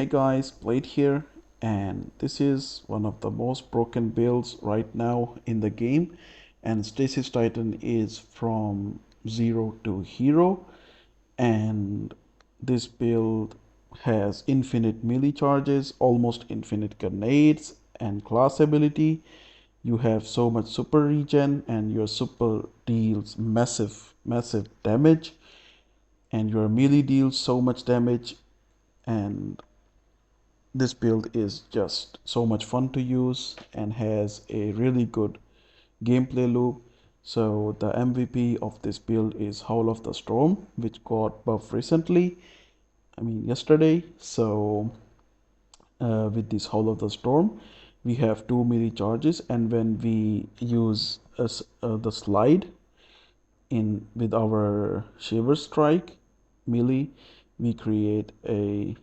Hey guys, Blade here, and this is one of the most broken builds right now in the game. And Stasis Titan is from 0 to hero, and this build has infinite melee charges, almost infinite grenades, and class ability. You have so much super regen, and your super deals massive damage, and your melee deals so much damage. And this build is just so much fun to use and has a really good gameplay loop. So the MVP of this build is Howl of the Storm, which got buffed recently, yesterday. So with this Howl of the Storm, we have two melee charges, and when we use the slide in with our Shiver Strike melee, we create a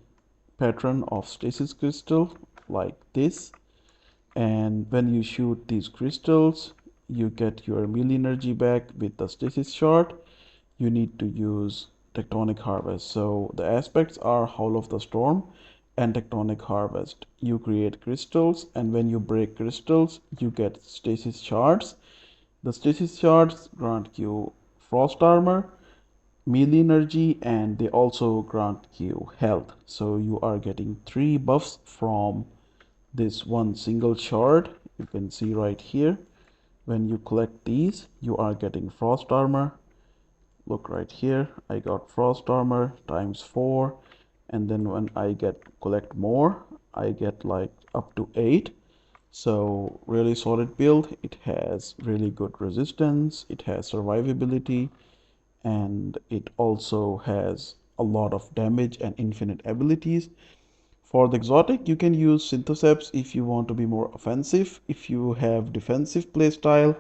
pattern of stasis crystal like this, and when you shoot these crystals you get your melee energy back with the stasis shard. You need to use tectonic harvest. So the aspects are Howl of the Storm and tectonic harvest. You create crystals, and when you break crystals you get stasis shards. The stasis shards grant you frost armor, melee energy, and they also grant you health. So you are getting three buffs from this one single shard. You can see right here, when you collect these you are getting frost armor. Look right here, I got frost armor times 4, and then when I get collect more I get like up to 8. So really solid build. It has really good resistance, it has survivability, and it also has a lot of damage and infinite abilities. For the exotic, you can use Synthoceps if you want to be more offensive. If you have defensive playstyle,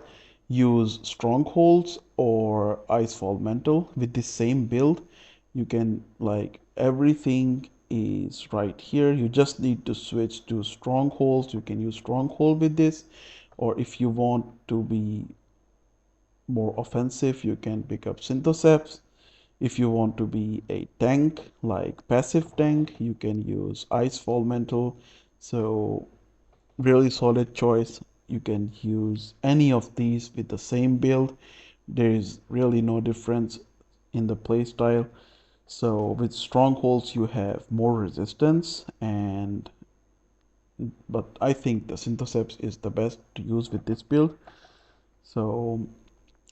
use Strongholds or Icefall Mantle. With the same build, you can, like, everything is right here. You just need to switch to Strongholds. You can use Stronghold with this, or if you want to be more offensive, you can pick up Synthoceps. If you want to be a tank, like passive tank, you can use Icefall Mantle. So really solid choice. You can use any of these with the same build. There is really no difference in the playstyle. So with strongholds you have more resistance, and but I think the Synthoceps is the best to use with this build. So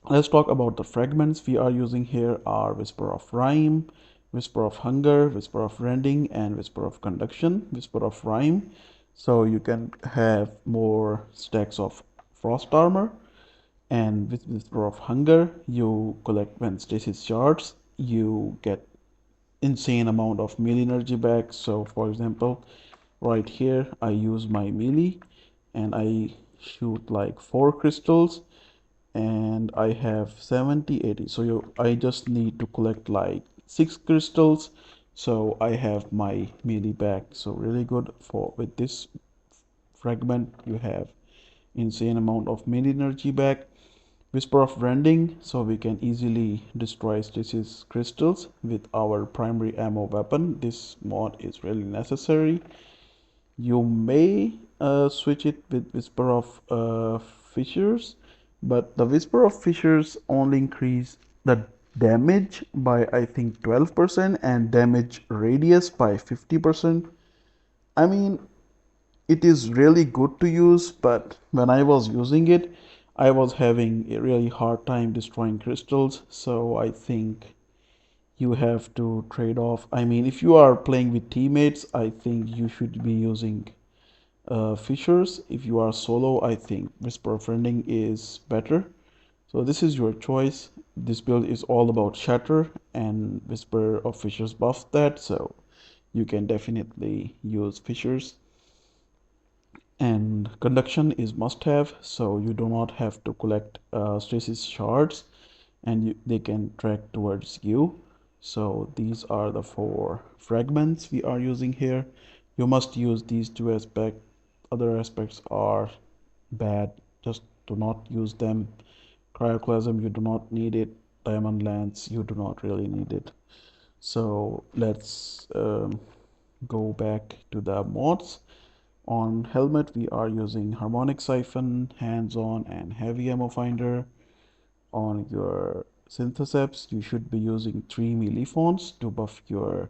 let's talk about the fragments we are using here are Whisper of Rhyme, Whisper of Hunger, Whisper of Rending, and Whisper of Conduction. Whisper of Rhyme, so you can have more stacks of frost armor. And with Whisper of Hunger, you collect when stasis shards, you get insane amount of melee energy back. So for example, right here, I use my melee and I shoot like 4 crystals, and I have 70, 80. So I just need to collect like 6 crystals, so I have my melee back. So really good. For with this fragment you have insane amount of melee energy back. Whisper of Rending, so we can easily destroy stasis crystals with our primary ammo weapon. This mod is really necessary. You may switch it with Whisper of Fissures, but the Whisper of Fissures only increase the damage by I think 12% and damage radius by 50%. I mean, it is really good to use, but when I was using it, I was having a really hard time destroying crystals, so I think you have to trade off. I mean, if you are playing with teammates, I think you should be using fissures. If you are solo, I think Whisper of Rending is better. So this is your choice. This build is all about shatter, and Whisper of Fissures buffs that, so you can definitely use fissures. And conduction is must have, so you do not have to collect stasis shards, and they can track towards you. So these are the 4 fragments we are using here. You must use these 2 aspects. Other aspects are bad, just do not use them. Cryoclasm, you do not need it. Diamond lance, you do not really need it. So let's go back to the mods. On helmet, we are using harmonic siphon, hands-on, and heavy ammo finder. On your syntheseps, you should be using 3 millifonts to buff your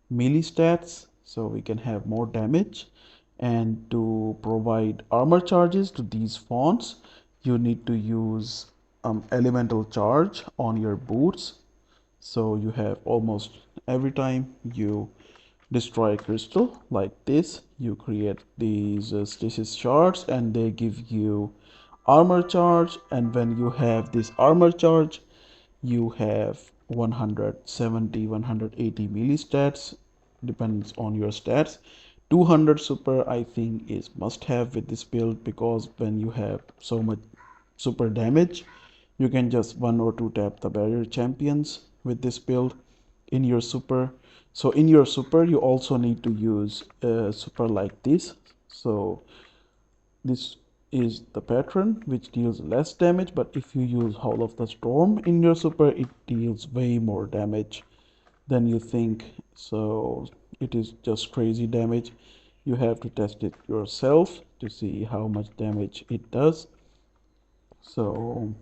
melee stats so we can have more damage. And to provide armor charges to these fonts, you need to use elemental charge on your boots. So you have almost every time you destroy a crystal like this, you create these stasis shards and they give you armor charge. And when you have this armor charge, you have 170 180 milli stats, depends on your stats. 200 super I think is must have with this build, because when you have so much super damage, you can just one or two tap the barrier champions with this build in your super. So in your super you also need to use a super like this. So this is the pattern which deals less damage, but if you use Howl of the Storm in your super, it deals way more damage than you think. So it is just crazy damage. You have to test it yourself to see how much damage it does. So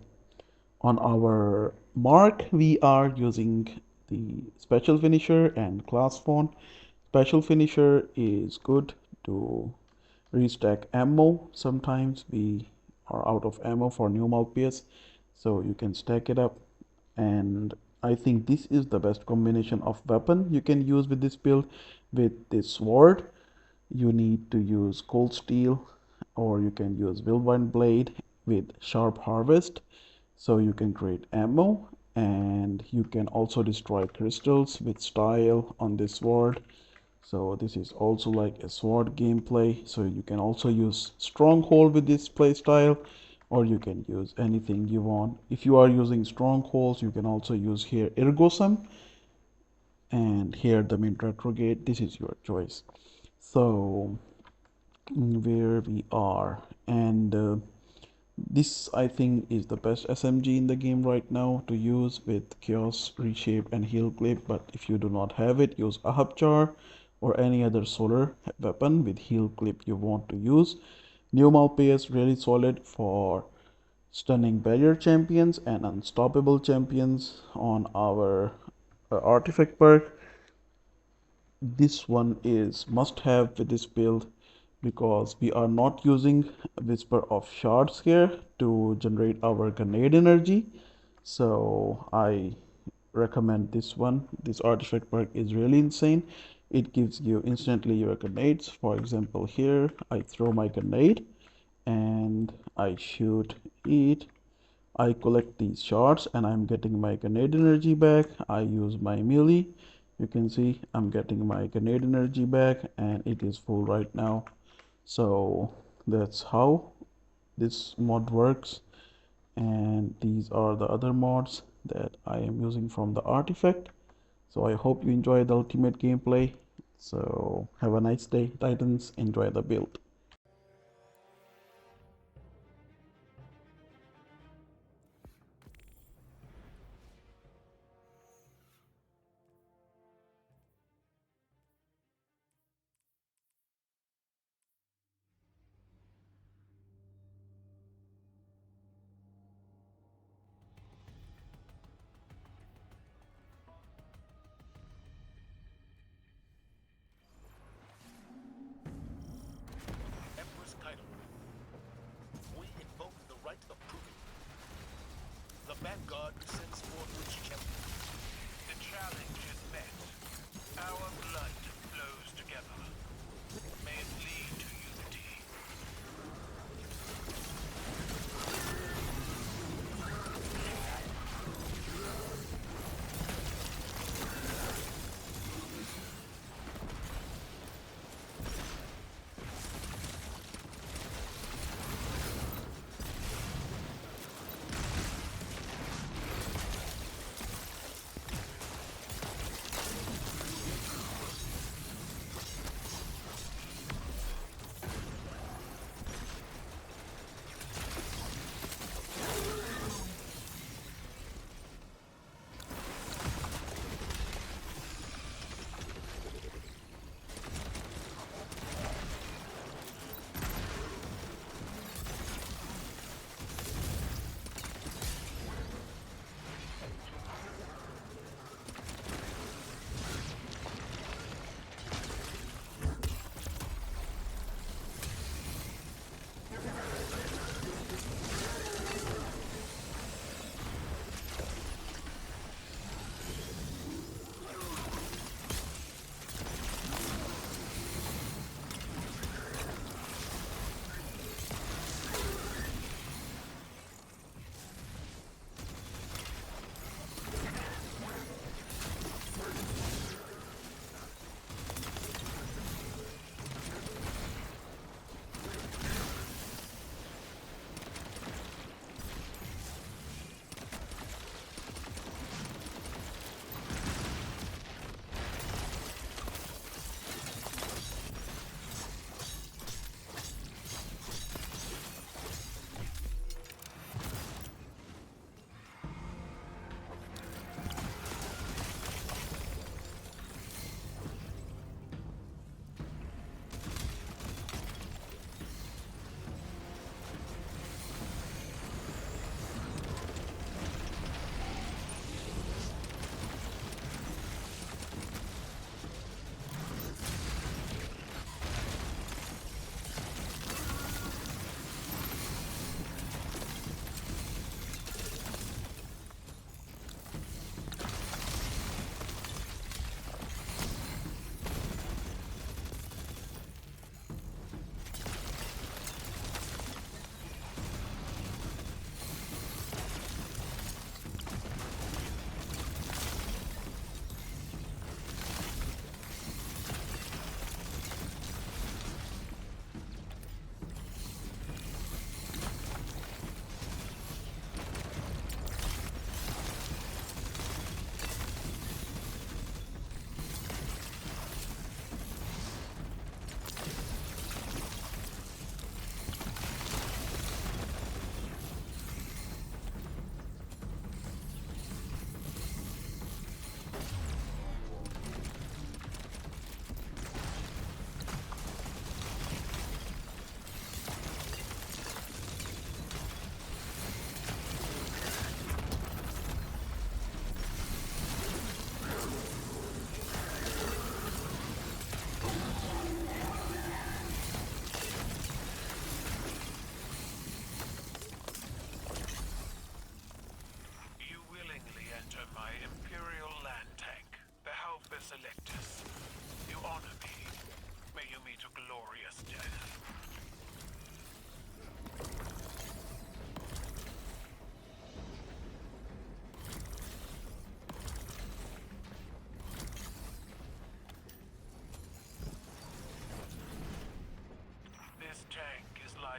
on our mark, we are using the special finisher and class font. Special finisher is good to restack ammo. Sometimes we are out of ammo for new Malpias, so you can stack it up. And I think this is the best combination of weapon you can use with this build. With this sword, you need to use cold steel, or you can use Wilvine blade with sharp harvest, so you can create ammo. And you can also destroy crystals with style on this sword. So this is also like a sword gameplay. So you can also use stronghold with this playstyle, or you can use anything you want. If you are using strongholds, you can also use here Ergosum and here the Mint Retrograde. This is your choice. So where we are, and this I think is the best SMG in the game right now to use with Chaos, Reshape and Heal Clip. But if you do not have it, use Ahabchar or any other solar weapon with Heal Clip you want to use. New Malpay is really solid for stunning barrier champions and unstoppable champions on our artifact perk. This one is must have with this build, because we are not using Whisper of Shards here to generate our grenade energy. So I recommend this one. This artifact perk is really insane. It gives you instantly your grenades. For example, here I throw my grenade and I shoot it. I collect these shards and I'm getting my grenade energy back. I use my melee. You can see I'm getting my grenade energy back and it is full right now. So that's how this mod works. And these are the other mods that I am using from the artifact. So I hope you enjoy the ultimate gameplay. So have a nice day, Titans. Enjoy the build.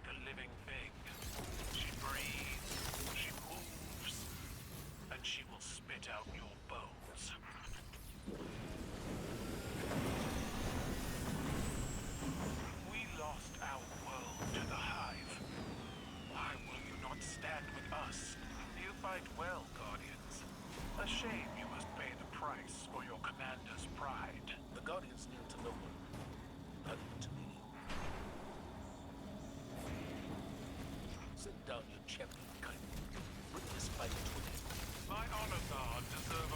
like a living thing. She breathes, she moves, and she will spit out your bones. We lost our world to the Hive. Why will you not stand with us? You fight well, Guardians. A shame you must pay the price for your commander's pride. The Guardians kneel to no one, not even to me. Send down your champion, kindly. Bring this fight to an end. My honor guard deserve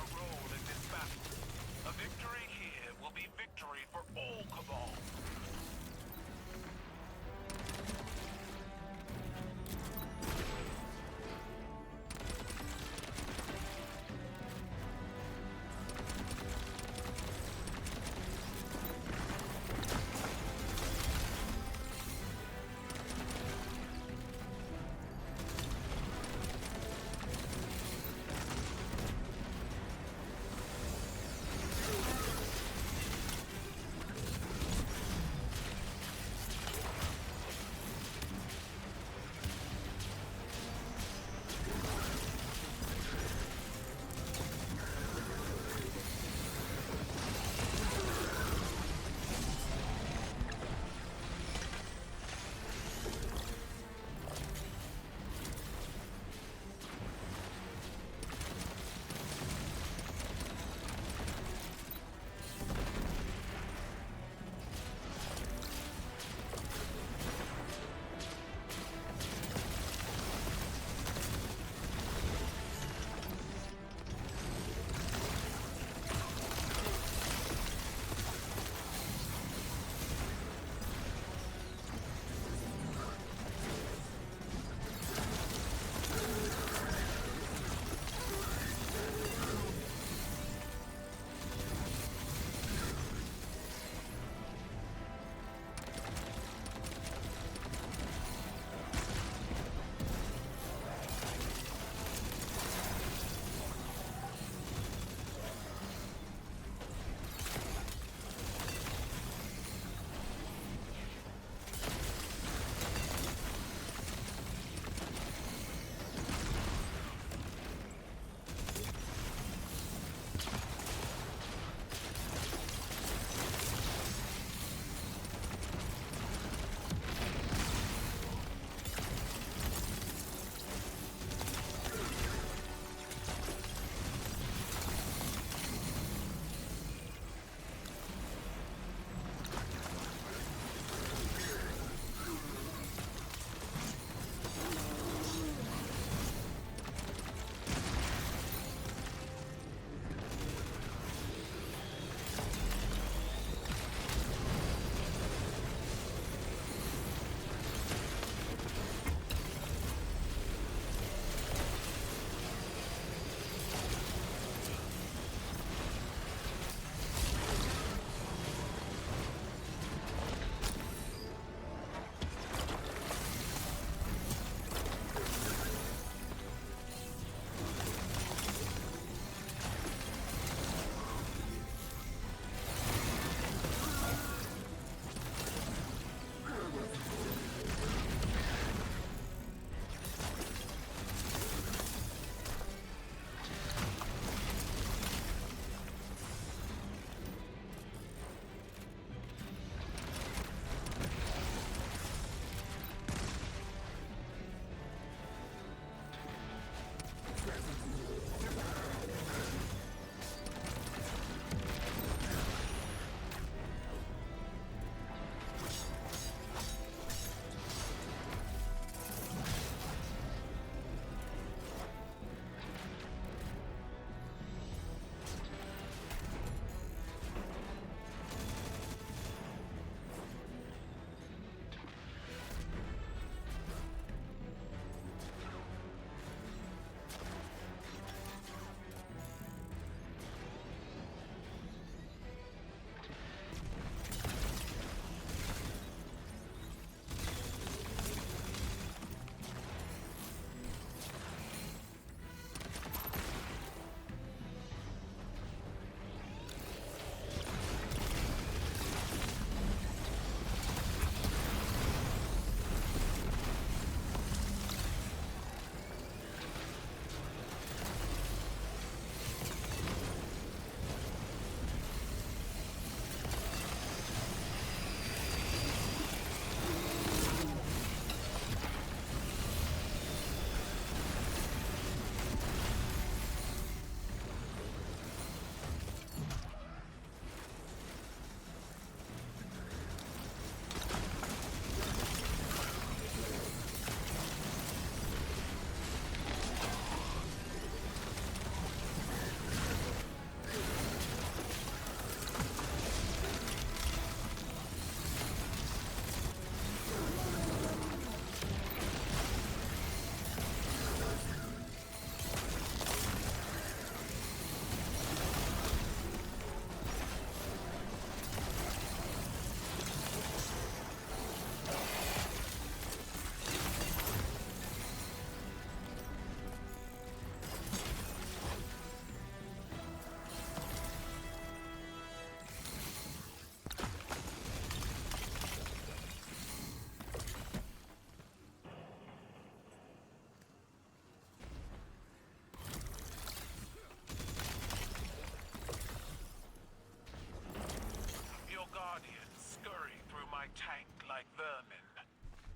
my tank like vermin.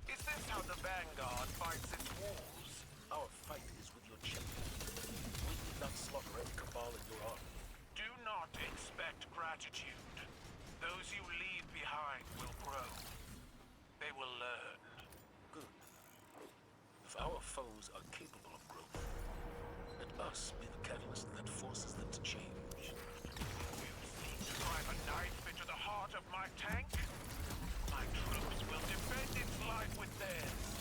Is this how the Vanguard fights its wars? Our fight is with your champion. We did not slaughter every cabal in your army. Do not expect gratitude. Those you leave behind will grow. They will learn. Good. If our foes are capable of growth, let us be the catalyst that forces them to change. You seek to drive a knife into the heart of my tank? My troops will defend its life with theirs.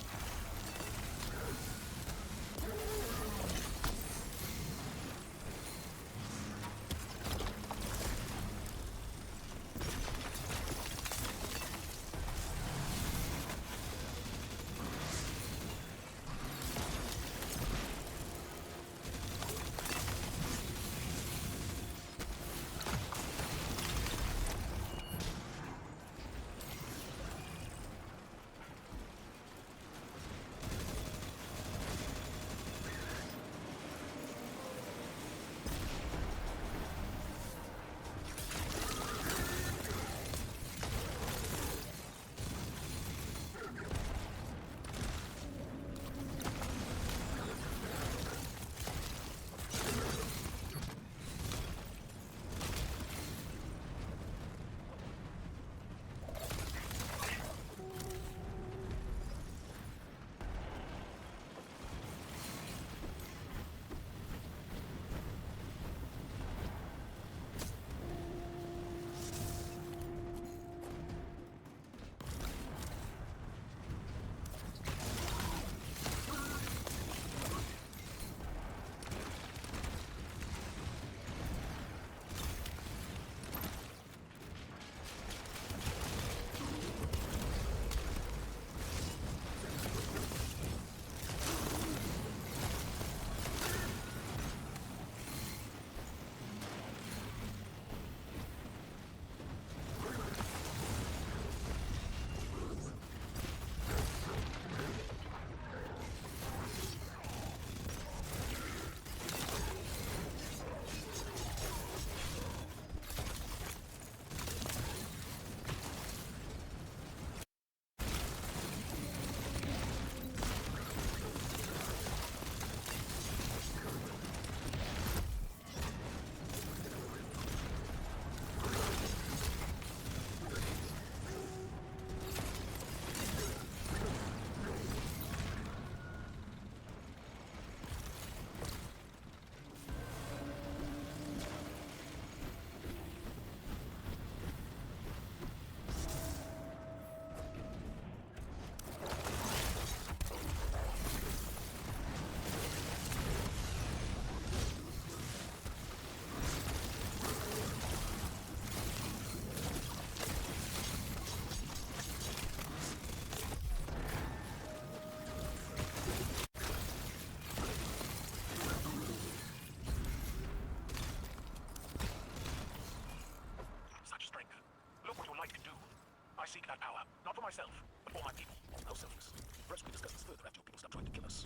I seek that power, not for myself, but for my people. How selfless. Perhaps we discuss this further after your people stop trying to kill us.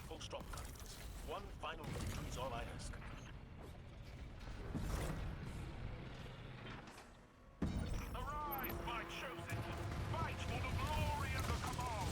Hold strong, Guardians. One final victory is all I ask. Arise, my chosen! Fight for the glory of the Cabal!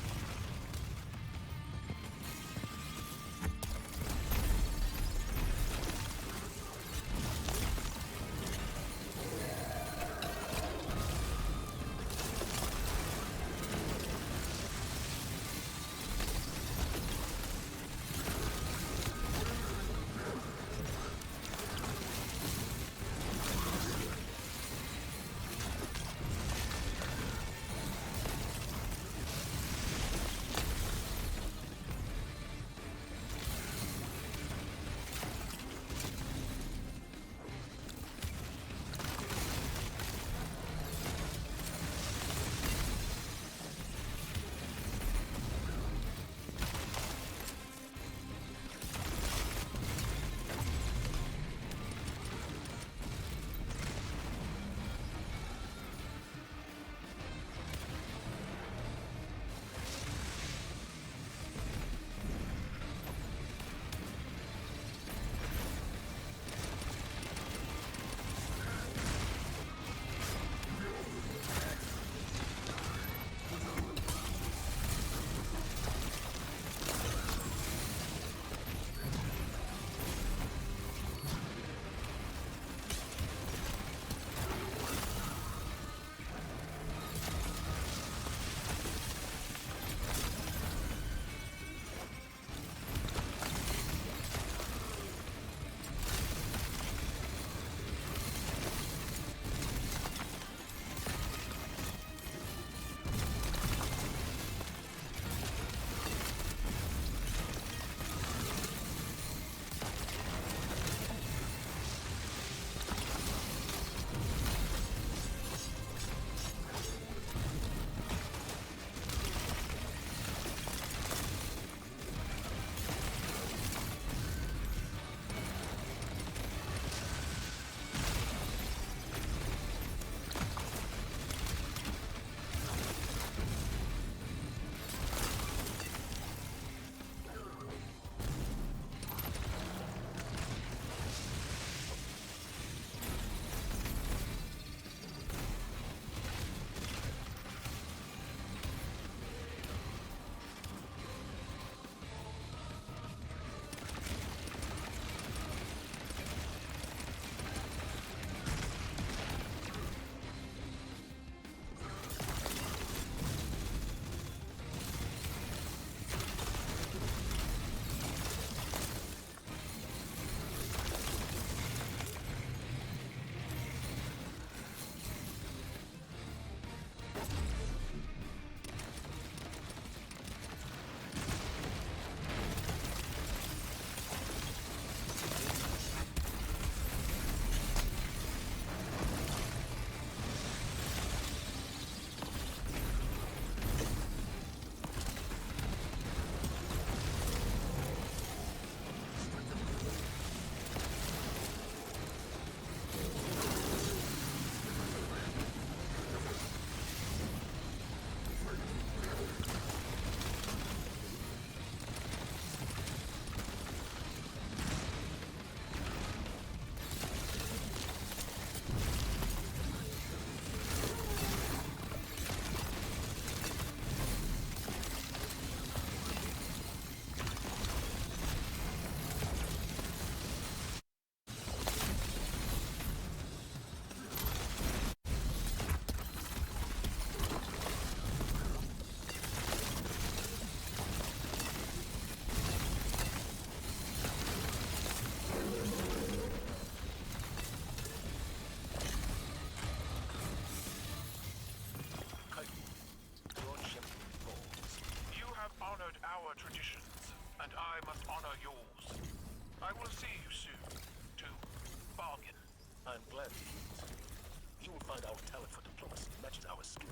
and I must honor yours. I will see you soon, to bargain. I'm glad to hear it. You will find our talent for diplomacy matches our skill